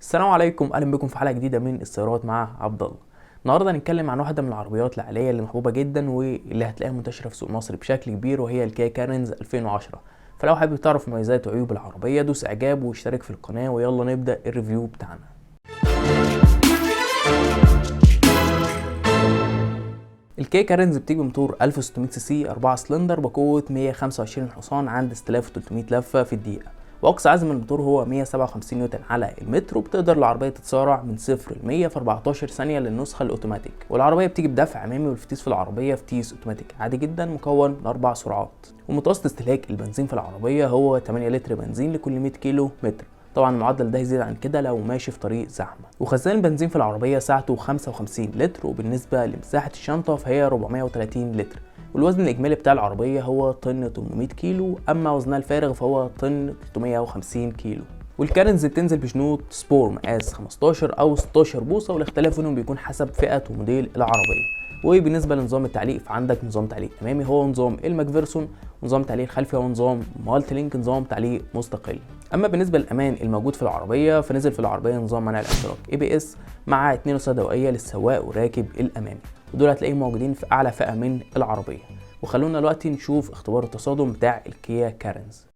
السلام عليكم، اهلا بكم في حلقه جديده من السيارات مع عبد الله. النهارده هنتكلم عن واحده من العربيات العائليه اللي محبوبه جدا واللي هتلاقيها منتشره في سوق مصر بشكل كبير، وهي الكيا كارنز 2010. فلو حابب تعرف مميزات وعيوب العربيه دوس اعجاب واشترك في القناه، ويلا نبدا الريفيو بتاعنا. الكيا كارنز بتيجي بموتور 1600 سي سي 4 سلندر بقوه 125 حصان عند 6300 لفه في الدقيقه، واقصى عزم الموتور هو 157 نيوتن على المتر، وبتقدر العربيه تتسارع من 0 ل 100 في 14 ثانيه للنسخه الاوتوماتيك. والعربيه بتيجي بدفع امامي، والفتيس في العربيه فتيس اوتوماتيك عادي جدا مكون من 4 سرعات. ومتوسط استهلاك البنزين في العربيه هو 8 لتر بنزين لكل 100 كيلو متر. طبعا المعدل ده يزيد عن كده لو ماشي في طريق زحمه. وخزان البنزين في العربيه سعته 55 لتر، وبالنسبه لمساحه الشنطه فهي 430 لتر. والوزن الاجمالي بتاع العربيه هو طن 800 كيلو، اما وزنها الفارغ فهو طن 350 كيلو. والكارنز بتنزل بشنوط سبور مقاس 15 او 16 بوصه، والاختلاف بينهم بيكون حسب فئه وموديل العربيه. وبالنسبه لنظام التعليق فعندك نظام تعليق امامي هو نظام الماكفيرسون، ونظام تعليق خلفي هو نظام مالتي لينك، نظام تعليق مستقل. اما بالنسبه للامان الموجود في العربيه فنزل في العربيه نظام منع الاحتراق ABS مع 2 رصاص دوائيه للسواق والراكب الامامي، ودول هتلاقيهم موجودين في اعلى فئه من العربيه. وخلونا دلوقتي نشوف اختبار التصادم بتاع الكيا كارنز.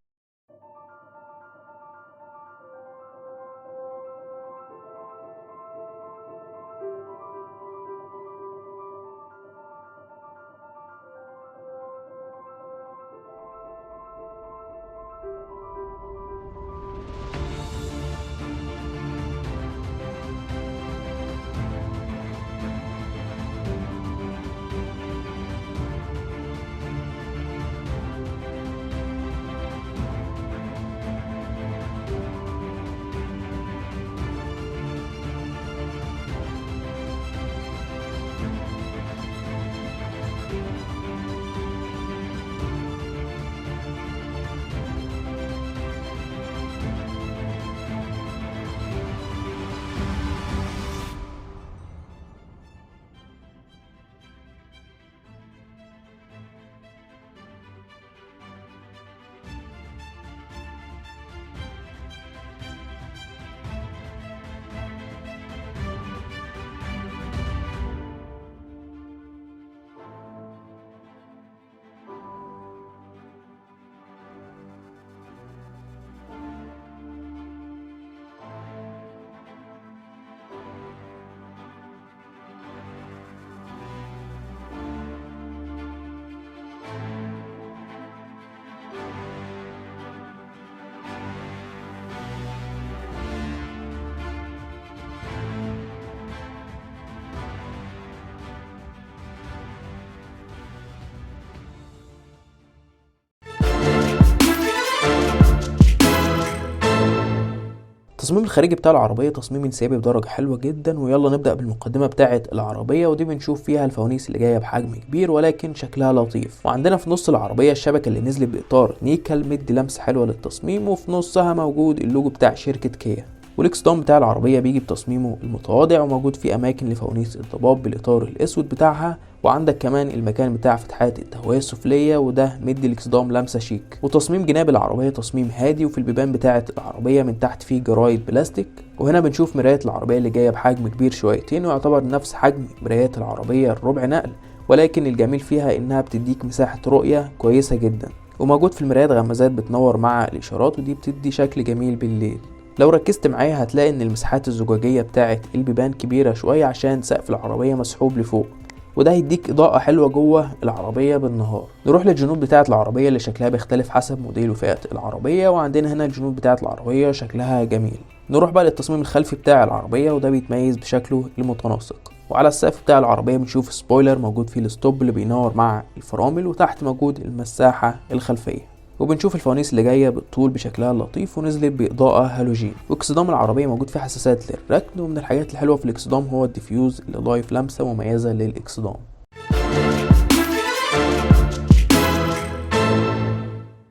التصميم الخارجي بتاع العربية تصميم انسيابي بدرجة حلوة جدا. ويلا نبدأ بالمقدمة بتاعة العربية، ودي بنشوف فيها الفوانيس اللي جاية بحجم كبير ولكن شكلها لطيف. وعندنا في نص العربية الشبكة اللي نزلت بإطار نيكل مدي لمسة حلوة للتصميم، وفي نصها موجود اللوجو بتاع شركة كيا. والاكسدام بتاع العربية بيجي بتصميمه المتواضع، وموجود فيه أماكن لفوانيس الضباب بالإطار الأسود بتاعها. وعندك كمان المكان بتاع فتحات التهوية السفلية، وده مدي الاكسدام لمسة شيك. وتصميم جناب العربية تصميم هادي، وفي البيبان بتاعة العربية من تحت فيه جرايد بلاستيك. وهنا بنشوف مرايات العربية اللي جاية بحجم كبير شويتين، ويعتبر نفس حجم مرايات العربية الربع نقل، ولكن الجميل فيها إنها بتديك مساحة رؤية كويسة جدا. وموجود في المرايات غمازات بتنور مع الإشارات، ودي بتدي شكل جميل بالليل. لو ركزت معايا هتلاقي ان المساحات الزجاجية بتاعة البيبان كبيرة شوية عشان سقف العربية مسحوب لفوق، وده هيديك اضاءة حلوة جوه العربية بالنهار. نروح للجنوب بتاعة العربية اللي شكلها بيختلف حسب موديل وفئة العربية، وعندنا هنا الجنوب بتاعة العربية شكلها جميل. نروح بقى للتصميم الخلفي بتاع العربية، وده بيتميز بشكله المتناسق. وعلى السقف بتاع العربية بنشوف سبويلر موجود فيه الستوب اللي بينور مع الفرامل، وتحت موجود المساحة الخلفية. وبنشوف الفوانيس اللي جايه بالطول بشكلها اللطيف ونزلت باضاءه هالوجين. واكسدام العربيه موجود فيه حساسات للركن، ومن الحاجات الحلوه في الاكسدام هو الديفيوز اللي ضايف لمسه مميزه للاكسدام.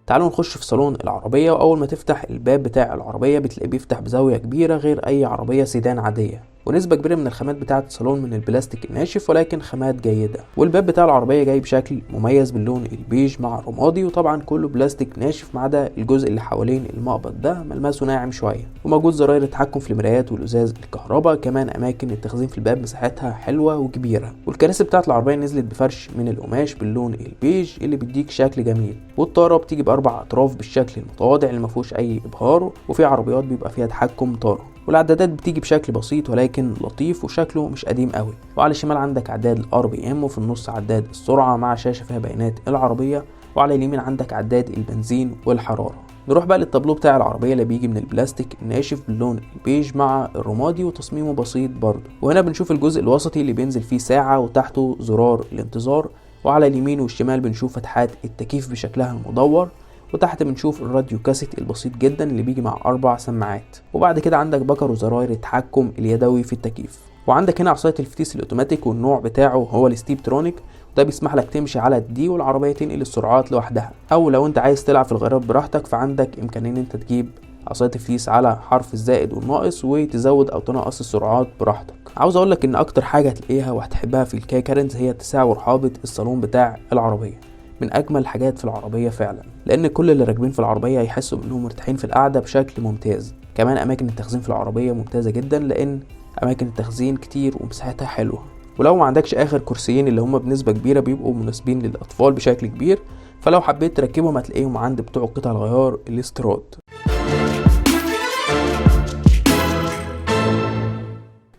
تعالوا نخش في صالون العربيه. واول ما تفتح الباب بتاع العربيه بتلاقيه بيفتح بزاويه كبيره غير اي عربيه سيدان عاديه. ونسبة كبيرة من الخامات بتاعة الصالون من البلاستيك الناشف ولكن خامات جيدة. والباب بتاع العربية جاي بشكل مميز باللون البيج مع الرمادي، وطبعا كله بلاستيك ناشف ما عدا الجزء اللي حوالين المقبض ده ملمسه ناعم شوية. وموجود زراير التحكم في المرايات والازاز الكهرباء، كمان اماكن التخزين في الباب مساحتها حلوة وكبيرة. والكراسي بتاعة العربية نزلت بفرش من القماش باللون البيج اللي بيديك شكل جميل. والطارة بتيجي باربع اطراف بالشكل المتواضع اللي مفيهوش اي ابهار، وفي عربيات بيبقى فيها تحكم طارة. والعدادات بتيجي بشكل بسيط ولكن لطيف وشكله مش قديم قوي. وعلى الشمال عندك عداد الار بي ام، وفي النص عداد السرعه مع شاشه فيها بيانات العربيه، وعلى اليمين عندك عداد البنزين والحراره. نروح بقى للتابلو بتاع العربيه اللي بيجي من البلاستيك الناشف باللون البيج مع الرمادي وتصميمه بسيط برضه. وهنا بنشوف الجزء الوسطي اللي بينزل فيه ساعه وتحته زرار الانتظار، وعلى اليمين والشمال بنشوف فتحات التكييف بشكلها المدور، وتحت بنشوف الراديو كاسيت البسيط جدا اللي بيجي مع 4 سماعات. وبعد كده عندك بكر وزراير التحكم اليدوي في التكييف. وعندك هنا عصاية الفتيس الاوتوماتيك، والنوع بتاعه هو الستيب ترونيك، وده بيسمح لك تمشي على الدي والعربية تنقل السرعات لوحدها. او لو انت عايز تلعب في الغيارات براحتك فعندك امكانية ان انت تجيب عصاية الفتيس على حرف الزائد والناقص وتزود او تنقص السرعات براحتك. عاوز اقول لك ان اكتر حاجة هتلاقيها وهتحبها في الكيا كارنز هي اتساع ورحابة الصالون بتاع العربية. من اجمل الحاجات في العربيه فعلا، لان كل اللي راكبين في العربيه هيحسوا انهم مرتاحين في القعده بشكل ممتاز. كمان اماكن التخزين في العربيه ممتازه جدا، لان اماكن التخزين كتير ومساحتها حلوه. ولو ما عندكش اخر كرسيين اللي هم بنسبه كبيره بيبقوا مناسبين للاطفال بشكل كبير، فلو حبيت تركبهم هتلاقيهم عند بتوع قطع الغيار الاستيراد.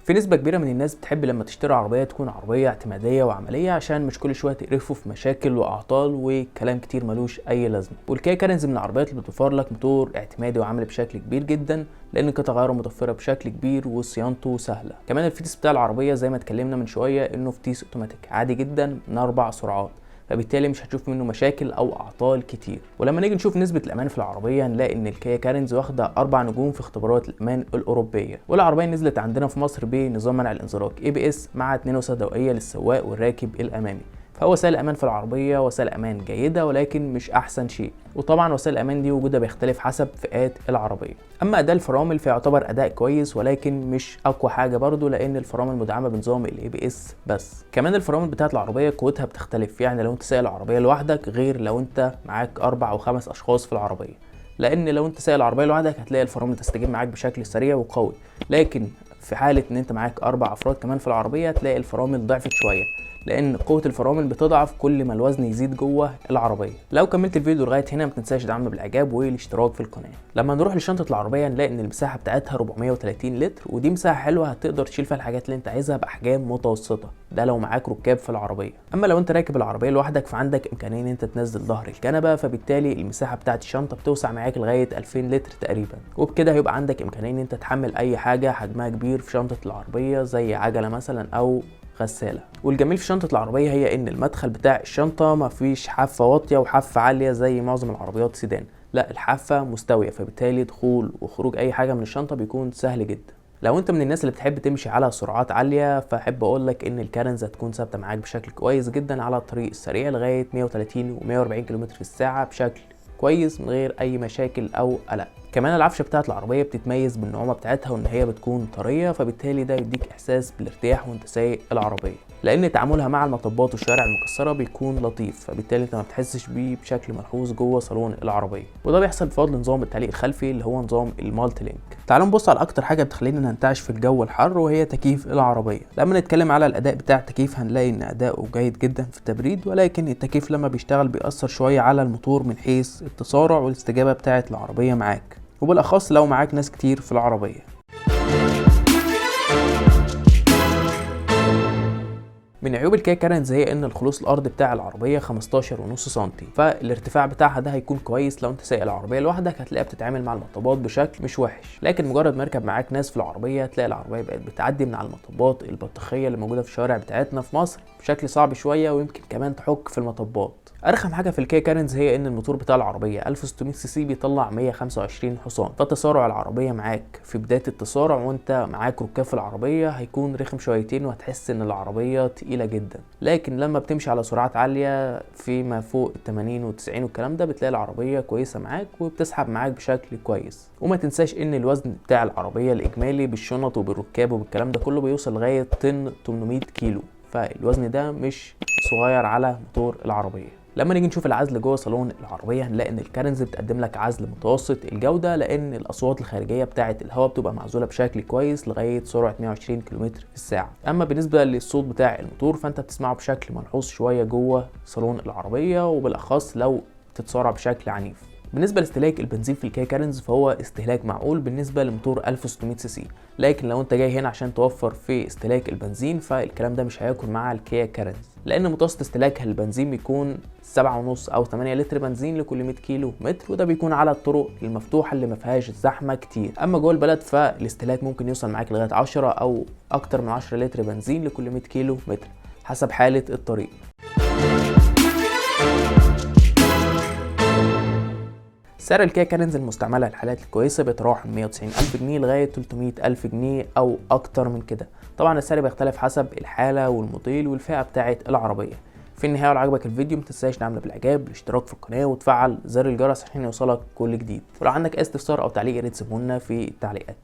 في نسبة كبيرة من الناس بتحب لما تشتري عربية تكون عربية اعتمادية وعملية، عشان مش كل شوية تقرفوا في مشاكل وأعطال وكلام كتير ملوش أي لازمة. والكيا كارنز من العربيات اللي بتوفر لك موتور اعتمادي وعملي بشكل كبير جدا، لأن قطع غياره متوفرة بشكل كبير وصيانته سهلة. كمان الفتيس بتاع العربية زي ما اتكلمنا من شوية إنه فتيس اوتوماتيك عادي جدا من 4 سرعات، فبالتالي مش هتشوف منه مشاكل او اعطال كتير. ولما نيجي نشوف نسبه الامان في العربيه هنلاقي ان الكيا كارنز واخده 4 نجوم في اختبارات الامان الاوروبيه. والعربيه نزلت عندنا في مصر بنظام منع الانزلاق ABS مع 2 وسائل ضوئيه للسواق والراكب الامامي. فهو وسائل الامان في العربيه وسائل امان جيده ولكن مش احسن شيء. وطبعا وسائل الامان دي وجودها بيختلف حسب فئات العربيه. اما اداء الفرامل فيعتبر اداء كويس ولكن مش اقوى حاجه برضو، لان الفرامل مدعمه بنظام ABS بس. كمان الفرامل بتاعه العربيه قوتها بتختلف، يعني لو انت سايق العربيه لوحدك غير لو انت معاك 4 أو 5 اشخاص في العربيه. لان لو انت سايق العربيه لوحدك هتلاقي الفرامل تستجيب معاك بشكل سريع وقوي، لكن في حاله ان انت معاك 4 افراد كمان في العربيه هتلاقي الفرامل ضعفت شويه، لان قوه الفرامل بتضعف كل ما الوزن يزيد جوه العربيه. لو كملت الفيديو لغايه هنا ما تنساش دعمنا بالاعجاب والاشتراك في القناه. لما نروح لشنطه العربيه نلاقي ان المساحه بتاعتها 430 لتر، ودي مساحه حلوه هتقدر تشيل فيها الحاجات اللي انت عايزها باحجام متوسطه، ده لو معاك ركاب في العربيه. اما لو انت راكب العربيه لوحدك فعندك امكانيه ان انت تنزل ظهر الكنبه، فبالتالي المساحه بتاعت الشنطه بتوسع معاك لغايه 2000 لتر تقريبا. وبكده هيبقى عندك امكانيه ان انت تحمل اي حاجه حجمها كبير في شنطه العربيه زي عجله مثلا او غسالة. والجميل في شنطة العربية هي ان المدخل بتاع الشنطة مفيش حافة واطية وحافة عالية زي معظم العربيات سيدان، لا الحافة مستوية، فبالتالي دخول وخروج اي حاجة من الشنطة بيكون سهل جدا. لو انت من الناس اللي بتحب تمشي على سرعات عالية فاحب اقول لك ان الكارنز هتكون ثابتة معاك بشكل كويس جدا على الطريق السريع لغاية 130 و140 كم في الساعة بشكل كويس من غير اي مشاكل او قلق. كمان العفشه بتاعت العربيه بتتميز بالنعومه بتاعتها وان هي بتكون طريه، فبالتالي ده يديك احساس بالارتياح وانت سايق العربيه، لان تعاملها مع المطبات والشوارع المكسره بيكون لطيف، فبالتالي انت ما بتحسش بيه بشكل ملحوظ جوه صالون العربيه. وده بيحصل بفضل نظام التعليق الخلفي اللي هو نظام المالتي لينك. تعالوا نبص على اكتر حاجه بتخلينا ننتعش في الجو الحر وهي تكييف العربيه. لما نتكلم على الاداء بتاع التكييف هنلاقي ان اداؤه جيد جدا في التبريد، ولكن التكييف لما بيشتغل بيأثر شويه على الموتور من حيث التسارع والاستجابه بتاعه العربيه معاك، وبالاخص لو معاك ناس كتير في العربيه. من عيوب الكيا كارنز هي ان الخلوص الارض بتاع العربيه 15.5 سم، فالارتفاع بتاعها ده هيكون كويس لو انت سايق العربيه لوحدك، هتلاقيها بتتعامل مع المطبات بشكل مش وحش. لكن مجرد ما يركب معاك ناس في العربيه هتلاقي العربيه بقت بتعدي من على المطبات البطيخيه اللي موجوده في الشوارع بتاعتنا في مصر بشكل صعب شويه، ويمكن كمان تحك في المطبات. ارخم حاجه في الكيا كارنز هي ان الموتور بتاع العربيه 1600 سي سي بيطلع 125 حصان، فتسارع العربيه معاك في بدايه التسارع وانت معاك ركاب في العربيه هيكون رخم شويتين وهتحس ان العربيه تقيله جدا. لكن لما بتمشي على سرعات عاليه فيما فوق ال 80 و90 والكلام ده بتلاقي العربيه كويسه معاك وبتسحب معاك بشكل كويس. وما تنساش ان الوزن بتاع العربيه الاجمالي بالشنط وبالركاب وبالكلام ده كله بيوصل لغايه طن 800 كيلو، فالوزن ده مش صغير على موتور العربيه. لما نيجي نشوف العزل جوه صالون العربيه هنلاقي ان الكارنز بتقدم لك عزل متوسط الجوده، لان الاصوات الخارجيه بتاعه الهواء بتبقى معزوله بشكل كويس لغايه سرعه 120 كم في الساعه. اما بالنسبه للصوت بتاع الموتور فانت بتسمعه بشكل ملحوظ شويه جوه صالون العربيه، وبالاخص لو تتسارع بشكل عنيف. بالنسبه لاستهلاك البنزين في الكيا كارنز فهو استهلاك معقول بالنسبه لموتور 1600 سي سي، لكن لو انت جاي هنا عشان توفر في استهلاك البنزين فالكلام ده مش هيكون مع الكيا كارنز، لان متوسط استهلاكها للبنزين بيكون 7.5 او 8 لتر بنزين لكل 100 كيلو متر، وده بيكون على الطرق المفتوحه اللي ما فيهاش زحمه كتير. اما جوه البلد فالاستهلاك ممكن يوصل معاك لغايه 10 او اكتر من 10 لتر بنزين لكل 100 كيلو متر حسب حاله الطريق. سعر الكيا كارنز المستعمله للحالات الكويسه بيتراوح من 190,000 جنيه لغايه 300,000 جنيه او اكتر من كده. طبعا السعر بيختلف حسب الحاله والموديل والفئه بتاعه العربيه. في النهايه لو عجبك الفيديو ما تنساش تعمل بالاعجاب، الاشتراك في القناه وتفعل زر الجرس عشان يوصلك كل جديد. ولو عندك اي استفسار او تعليق يا ريت تسيبه لنا في التعليقات.